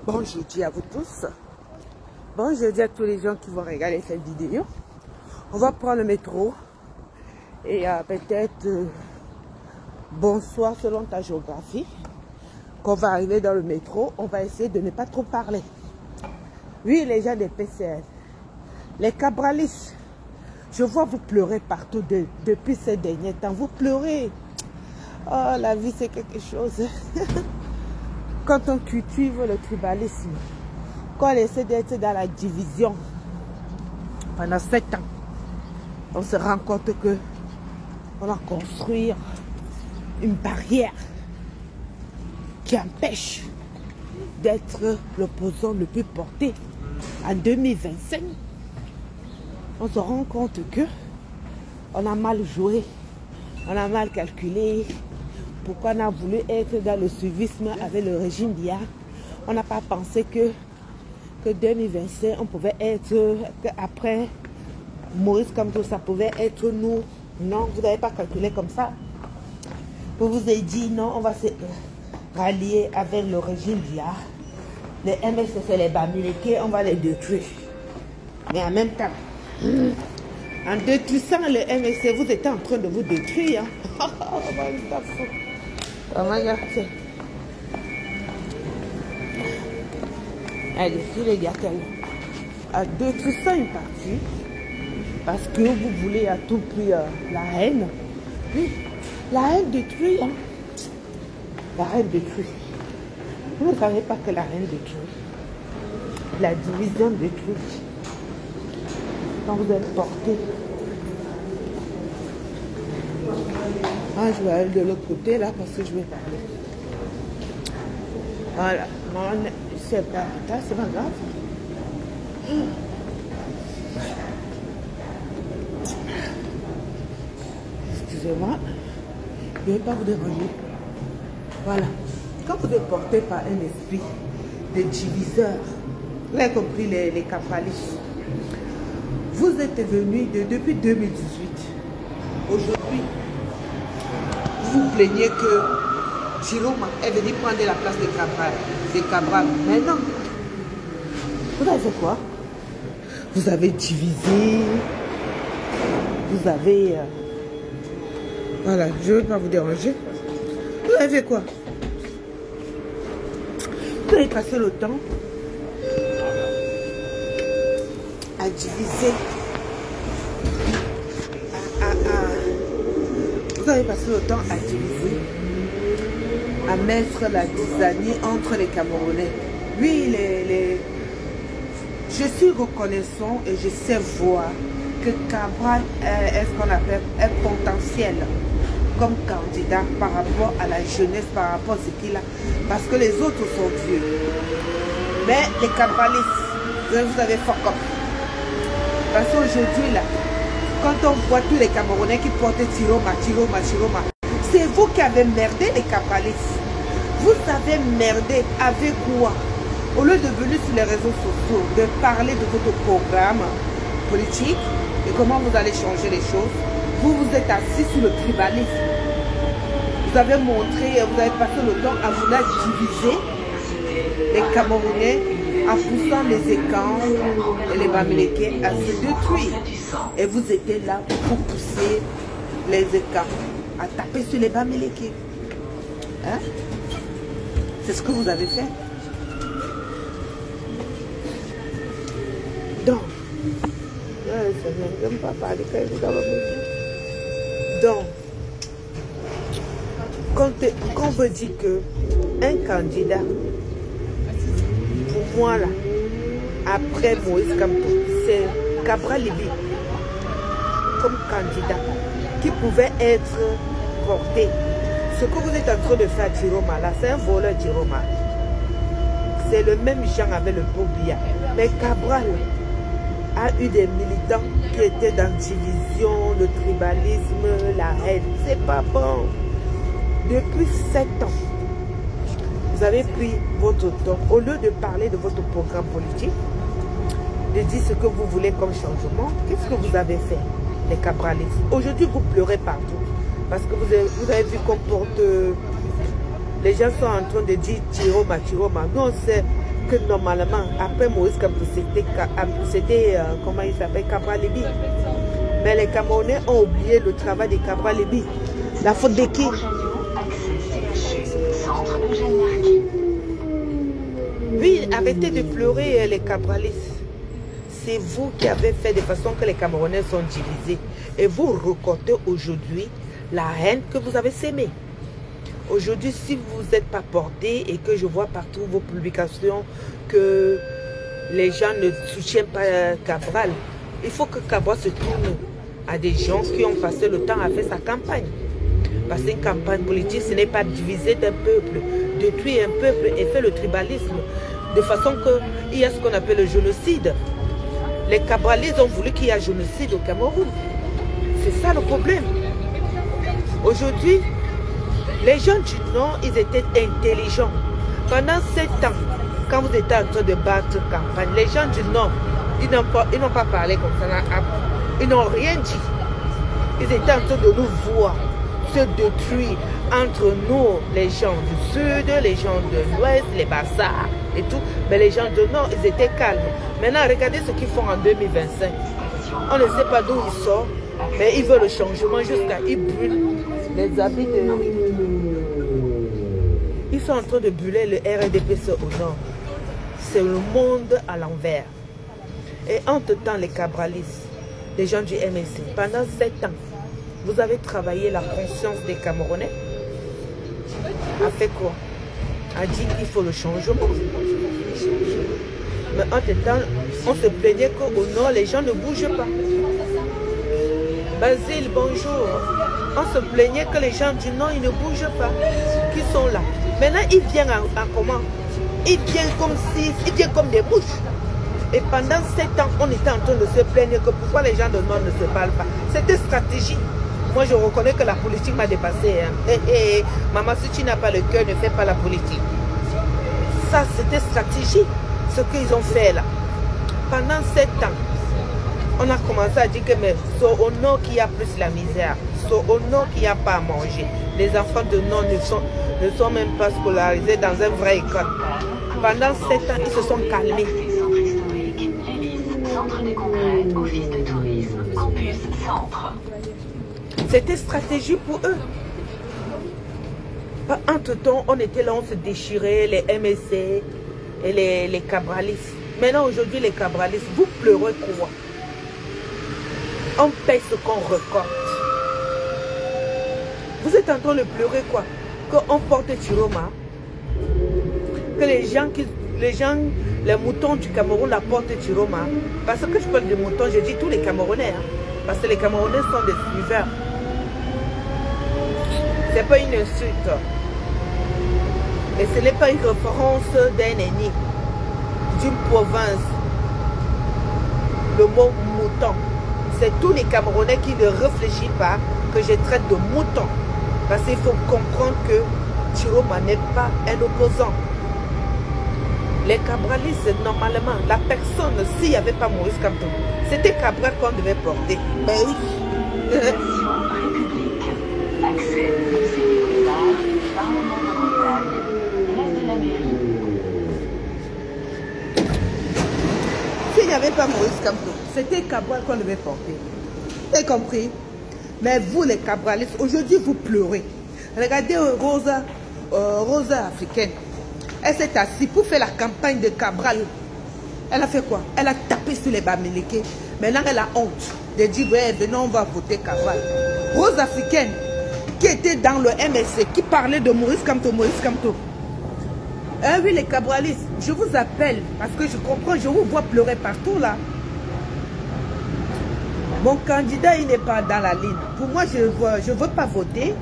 Bon jeudi à vous tous. Bon jeudi à tous les gens qui vont regarder cette vidéo. On va prendre le métro. Et peut-être bonsoir selon ta géographie. Quand on va arriver dans le métro, on va essayer de ne pas trop parler. Oui, les gens des PCL. Les cabralistes. Je vois vous pleurer partout depuis ces derniers temps. Vous pleurez. Oh, la vie c'est quelque chose. Quand on cultive le tribalisme, quand on essaie d'être dans la division pendant 7 ans, on se rend compte que on a construit une barrière qui empêche d'être l'opposant le plus porté. En 2025, on se rend compte que on a mal joué, on a mal calculé. Pourquoi on a voulu être dans le suivisme avec le régime d'IA? On n'a pas pensé que 2025, on pouvait être, qu'après Maurice Kamto, ça pouvait être nous. Non, vous n'avez pas calculé comme ça. Vous vous avez dit, non, on va se rallier avec le régime d'IA. Les MSF et les Bamileke, on va les détruire. Mais en même temps, en détruisant les MSF, vous êtes en train de vous détruire. Oh my God. Allez, je les gars, à détruisant une partie, parce que vous voulez à tout prix la haine. Oui, la haine détruit. Hein. La haine détruit. Vous ne savez pas que la haine détruit. La division détruit. Quand vous êtes porté. Ah, je vais aller de l'autre côté là parce que je vais parler. Voilà. Non, c'est pas grave. Excusez-moi. Je ne vais pas vous déranger. Voilà. Quand vous êtes porté par un esprit de diviseur, vous avez compris les cabralistes. Vous êtes venus depuis 2018. Aujourd'hui, vous vous plaignez que Chiroma est venu prendre la place de Cabral. Mais non. Vous avez fait quoi? Vous avez divisé. Vous avez... Voilà, je ne veux pas vous déranger. Vous avez fait quoi? Vous avez passé le temps à diviser. Vous avez passé le temps à diviser, à mettre la tisanie entre les Camerounais. Oui, je suis reconnaissant et je sais voir que Cabral est ce qu'on appelle un potentiel comme candidat par rapport à la jeunesse, par rapport à ce qu'il a. Parce que les autres sont vieux. Mais les Cabralistes, vous avez fuck up. Parce qu'aujourd'hui, là, quand on voit tous les Camerounais qui portent Chiroma, c'est vous qui avez merdé les cabralistes. Vous avez merdé avec quoi? Au lieu de venir sur les réseaux sociaux, de parler de votre programme politique et comment vous allez changer les choses, vous vous êtes assis sur le tribalisme. Vous avez montré, vous avez passé le temps à vouloir diviser les Camerounais en poussant les écans et les Bamileke à se détruire. Et vous étiez là pour pousser les écans à taper sur les Bamileke. Hein? C'est ce que vous avez fait. Donc, je n'aime pas parler quand vous avez dit. Donc, quand on veut dire qu'un candidat, pour moi là, après Moïse Kamto, c'est Cabral Libi comme candidat qui pouvait être porté. Ce que vous êtes en train de faire à Chiroma là, c'est un voleur Chiroma. C'est le même genre avec le Bobia. Mais Cabral a eu des militants qui étaient dans la division, le tribalisme, la haine. C'est pas bon. Depuis 7 ans, vous avez pris votre temps, au lieu de parler de votre programme politique, de dire ce que vous voulez comme changement, qu'est-ce que vous avez fait, les cabralistes? Aujourd'hui, vous pleurez partout. Parce que vous avez vu qu'on porte... les gens sont en train de dire Chiroma. Nous, on sait que normalement, après Moïse Kamto, c'était, comment il s'appelle, Cabral Libye. Mais les Camerounais ont oublié le travail de Cabral Libye. La faute de qui? Oui, arrêtez de pleurer les cabralistes. C'est vous qui avez fait de façon que les Camerounais sont divisés. Et vous recortez aujourd'hui la haine que vous avez sémée. Aujourd'hui, si vous n'êtes pas porté et que je vois partout vos publications que les gens ne soutiennent pas Cabral, il faut que Cabral se tourne à des gens qui ont passé le temps à faire sa campagne. Parce qu'une campagne politique, ce n'est pas diviser d'un peuple, détruire un peuple et faire le tribalisme. De façon qu'il y a ce qu'on appelle le génocide. Les cabralistes ont voulu qu'il y ait un génocide au Cameroun. C'est ça le problème. Aujourd'hui, les gens du Nord, ils étaient intelligents. Pendant 7 ans, quand vous étiez en train de battre campagne, les gens du Nord, ils n'ont pas parlé comme ça. Ils n'ont rien dit. Ils étaient en train de nous voir se détruire entre nous, les gens du Sud, les gens de l'Ouest, les Bassards et tout. Mais les gens du Nord, ils étaient calmes. Maintenant, regardez ce qu'ils font en 2025. On ne sait pas d'où ils sortent, mais ils veulent le changement jusqu'à... Ils brûlent les habits de... Ils sont en train de brûler le RDPC au Nord. C'est le monde à l'envers. Et entre-temps, les cabralistes, les gens du MSC, pendant 7 ans, vous avez travaillé la conscience des Camerounais. A fait quoi? A dit qu'il faut le changement. Mais entre-temps, on se plaignait qu'au Nord, les gens ne bougent pas. Basile, bonjour. On se plaignait que les gens du Nord, ils ne bougent pas. Qui sont là? Maintenant, ils viennent en comment? Ils viennent comme des mouches. Et pendant 7 ans, on était en train de se plaindre que pourquoi les gens du Nord ne se parlent pas. C'était stratégie. Moi, je reconnais que la politique m'a dépassé. Hein. Maman, si tu n'as pas le cœur, ne fais pas la politique. Ça, c'était stratégie, ce qu'ils ont fait là. Pendant 7 ans, on a commencé à dire que c'est au Nord qu'il y a plus la misère. C'est au Nord qu'il n'y a pas à manger. Les enfants de Nord ne sont même pas scolarisés dans une vraie école. Pendant 7 ans, ils se sont calmés. Centre des congrès, office de tourisme, campus, centre. C'était stratégie pour eux. Entre-temps, on était là, on se déchirait, les MSC et les cabralistes. Maintenant, aujourd'hui, les cabralistes, vous pleurez quoi? On paie ce qu'on récolte. Vous êtes en train de pleurer quoi? Qu'on porte Chiroma. Que les moutons du Cameroun la portent Chiroma. Parce que je parle de moutons, je dis tous les Camerounais. Hein, parce que les Camerounais sont des suiveurs. Ce n'est pas une insulte. Et ce n'est pas une référence d'un ennemi, d'une province. Le mot mouton. C'est tous les Camerounais qui ne réfléchissent pas que je traite de mouton. Parce qu'il faut comprendre que Chiroma n'est pas un opposant. Les cabralistes, normalement, la personne, s'il n'y avait pas Maurice Kamto, c'était Cabral qu'on devait porter. Ben oui. S'il n'y avait pas Maurice Kamto, c'était Cabral qu'on devait porter. Vous avez compris? Mais vous, les cabralistes, aujourd'hui, vous pleurez. Regardez Rosa africaine. Elle s'est assise pour faire la campagne de Cabral. Elle a fait quoi? Elle a tapé sur les Bamileke. Maintenant, elle a honte de dire, ouais, venez, on va voter Cabral. Rose africaine, qui était dans le MSC, qui parlait de Maurice Kamto, Maurice Kamto. Oui, les cabralistes, je vous appelle, parce que je comprends, je vous vois pleurer partout là. Mon candidat, il n'est pas dans la ligne. Pour moi, je ne veux pas voter.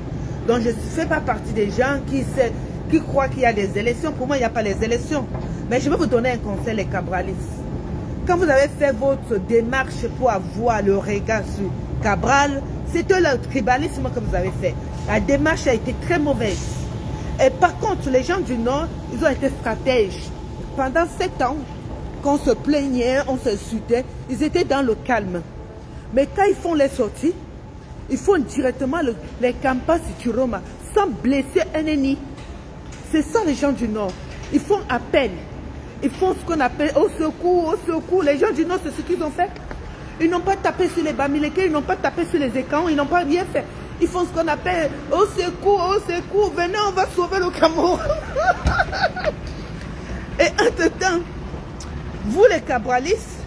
Donc, je ne fais pas partie des gens qui croient qu'il y a des élections. Pour moi, il n'y a pas les élections. Mais je vais vous donner un conseil, les cabralistes. Quand vous avez fait votre démarche pour avoir le regard sur Cabral, c'était le tribalisme que vous avez fait. La démarche a été très mauvaise. Et par contre, les gens du Nord, ils ont été stratèges. Pendant 7 ans, qu'on se plaignait, on s'insultait, ils étaient dans le calme. Mais quand ils font les sorties, ils font directement les campagnes sur Chiroma sans blesser un ennemi. C'est ça les gens du Nord. Ils font appel. Ils font ce qu'on appelle au secours, au secours. Les gens du Nord, c'est ce qu'ils ont fait. Ils n'ont pas tapé sur les Bamileke, ils n'ont pas tapé sur les Écans, ils n'ont pas rien fait. Ils font ce qu'on appelle au secours, venez, on va sauver le Cameroun. Et entre-temps, vous les cabralistes,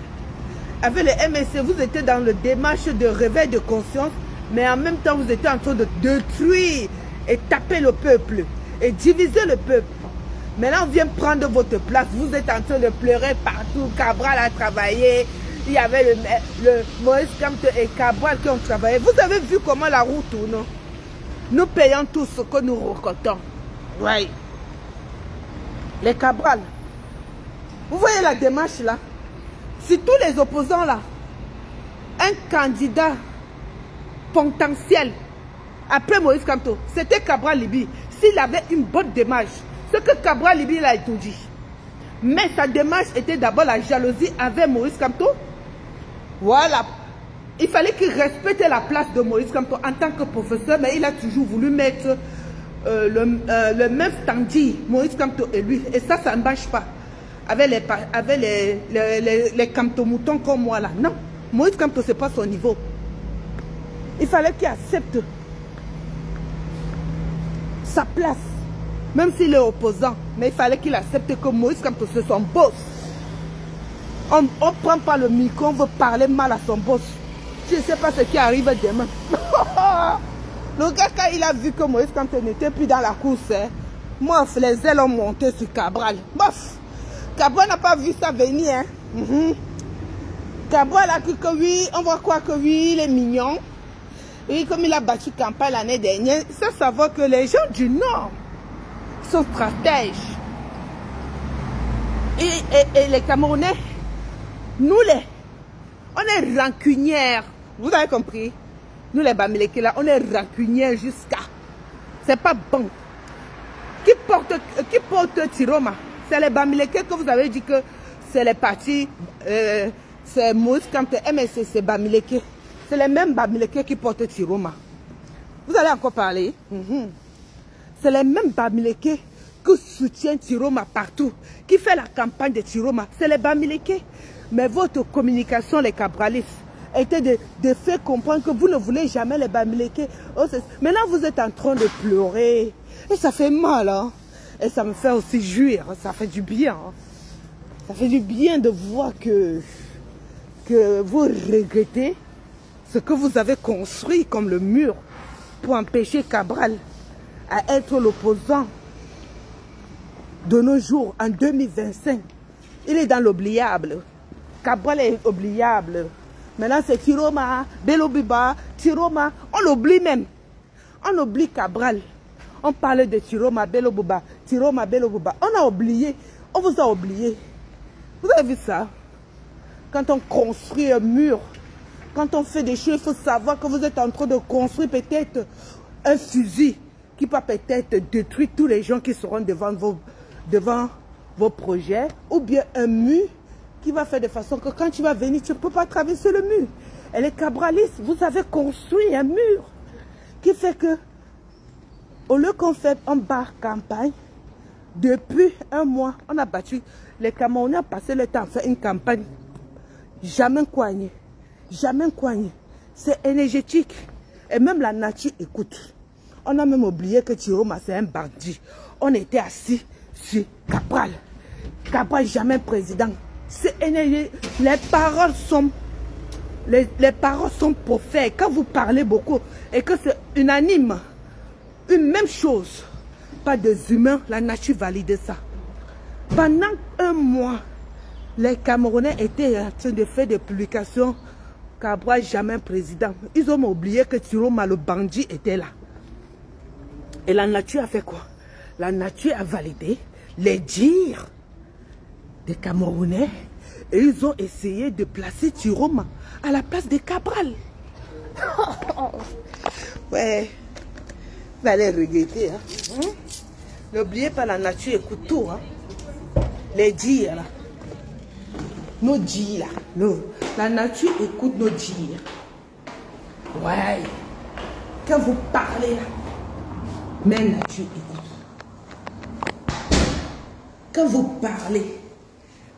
avec les MSC, vous étiez dans le démarche de réveil de conscience, mais en même temps, vous étiez en train de détruire et taper le peuple et diviser le peuple. Maintenant, on vient prendre votre place, vous êtes en train de pleurer partout, Cabral a travaillé. Il y avait le Moïse Kamto et Cabral qui ont travaillé. Vous avez vu comment la roue tourne? Nous payons tout ce que nous récoltons. Oui. Les Cabral. Vous voyez la démarche là? Si tous les opposants là, un candidat potentiel après Moïse Kamto, c'était Cabral Libi. S'il avait une bonne démarche, ce que Cabral Libi a tout dit. Mais sa démarche était d'abord la jalousie avec Moïse Kamto. Voilà. Il fallait qu'il respecte la place de Moïse Kamto en tant que professeur, mais il a toujours voulu mettre le même standing, Moïse Kamto et lui. Et ça ne marche pas. Avec les Kamto-moutons comme moi là. Non. Moïse Kamto, ce n'est pas son niveau. Il fallait qu'il accepte sa place. Même s'il est opposant. Mais il fallait qu'il accepte que Moïse Kamto, c'est son boss. On ne prend pas le micro, on veut parler mal à son boss. Je ne sais pas ce qui arrive demain. Le gars, quand il a vu que Moïse Kamto n'était plus dans la course, hein, moi, les ailes ont monté sur Cabral. Bof! Cabral n'a pas vu ça venir. Hein. Cabral a cru que oui, on va croire que oui, il est mignon. Oui, comme il a battu campagne l'année dernière, ça savoir que les gens du Nord sont stratèges. Et les Camerounais, nous on est rancunières. Vous avez compris? Nous les Bamileke là, on est rancunières jusqu'à. C'est pas bon. Qui porte Tiroma? C'est les Bamileke que vous avez dit que c'est les partis, c'est Moïse Kamto, MSC, c'est Bamileke. C'est les mêmes Bamileke qui portent Tiroma. Vous allez encore parler? C'est les mêmes Bamileke qui soutiennent Tiroma partout, qui fait la campagne de Tiroma. C'est les Bamileke. Mais votre communication, les cabralistes, était de faire comprendre que vous ne voulez jamais les Bamileke. Oh, maintenant, vous êtes en train de pleurer. Et ça fait mal, hein? Et ça me fait aussi jouir. Ça fait du bien. Hein? Ça fait du bien de voir que vous regrettez ce que vous avez construit comme le mur pour empêcher Cabral à être l'opposant de nos jours en 2025. Il est dans l'oubliable. Cabral est oubliable. Maintenant c'est Tiroma, Belobiba, Tiroma. On l'oublie même. On oublie Cabral. On parle de Tiroma, Belobiba, Tiroma, Belobiba. On a oublié. On vous a oublié. Vous avez vu ça? Quand on construit un mur, quand on fait des choses, il faut savoir que vous êtes en train de construire peut-être un fusil qui peut peut-être détruire tous les gens qui seront devant vos projets, ou bien un mur qui va faire de façon que quand tu vas venir, tu ne peux pas traverser le mur. Et les cabralistes, vous avez construit un mur qui fait que, au lieu qu'on fait un bar campagne, depuis un mois, on a battu. Les Camerounais ont passé le temps à faire une campagne. Jamais coigné. Jamais coigné. C'est énergétique. Et même la nature écoute. On a même oublié que Tiroma, c'est un bandit. On était assis sur Cabral. Cabral, jamais président. C'est énergétique. Les paroles sont profaits. Quand vous parlez beaucoup et que c'est unanime, une même chose, pas des humains, la nature valide ça. Pendant un mois, les Camerounais étaient en train de faire des publications. Cabral, jamais président. Ils ont oublié que Tiroma, le bandit, était là. Et la nature a fait quoi? La nature a validé les dires des Camerounais. Et ils ont essayé de placer Tiroma à la place de Cabral. Ouais. Vous allez regretter. Hein? N'oubliez pas, la nature écoute tout. Hein? Les dires là. Nos dires là. La nature écoute nos dires. Ouais. Quand vous parlez là, même la nature écoute. Quand vous parlez,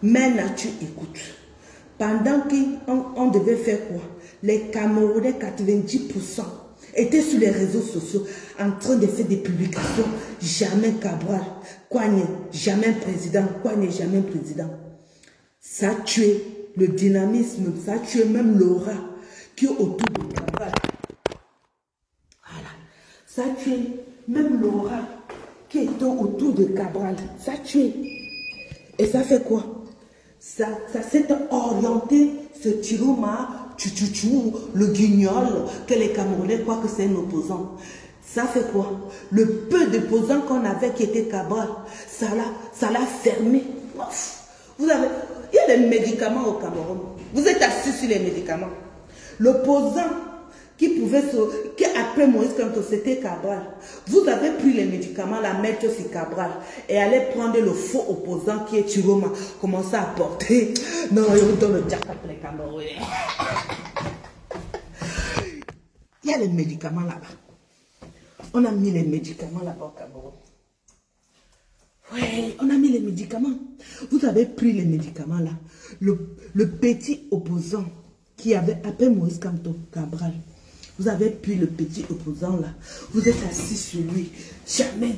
Mère Nature écoute. Pendant qu'on devait faire quoi? Les Camerounais, 90%, étaient sur les réseaux sociaux en train de faire des publications. Jamais Cabral, Kouagne, jamais président, Kouagne, jamais président. Ça a tué le dynamisme, ça a tué même l'aura qui est autour de Cabral. Voilà. Ça a tué même l'aura qui est autour de Cabral. Ça a tué. Et ça fait quoi? Ça s'est orienté, ce Tiroma, le guignol, que les Camerounais croient que c'est un opposant. Ça fait quoi? Le peu d'opposants qu'on avait qui était Cabral, ça l'a fermé. Vous avez, il y a des médicaments au Cameroun. Vous êtes assis sur les médicaments. L'opposant qui après Moïse Kamto, c'était Cabral. Vous avez pris les médicaments, la mettre sur Cabral et allez prendre le faux opposant qui est Tiroma, commencer à porter. Non, il donne le diable pour les Camerounais. Il y a les médicaments là-bas. On a mis les médicaments là-bas au Cameroun. Oui, on a mis les médicaments. Vous avez pris les médicaments là. Le petit opposant qui avait après Moïse Kamto, Cabral. Vous avez pris le petit opposant là. Vous êtes assis sur lui. Jamais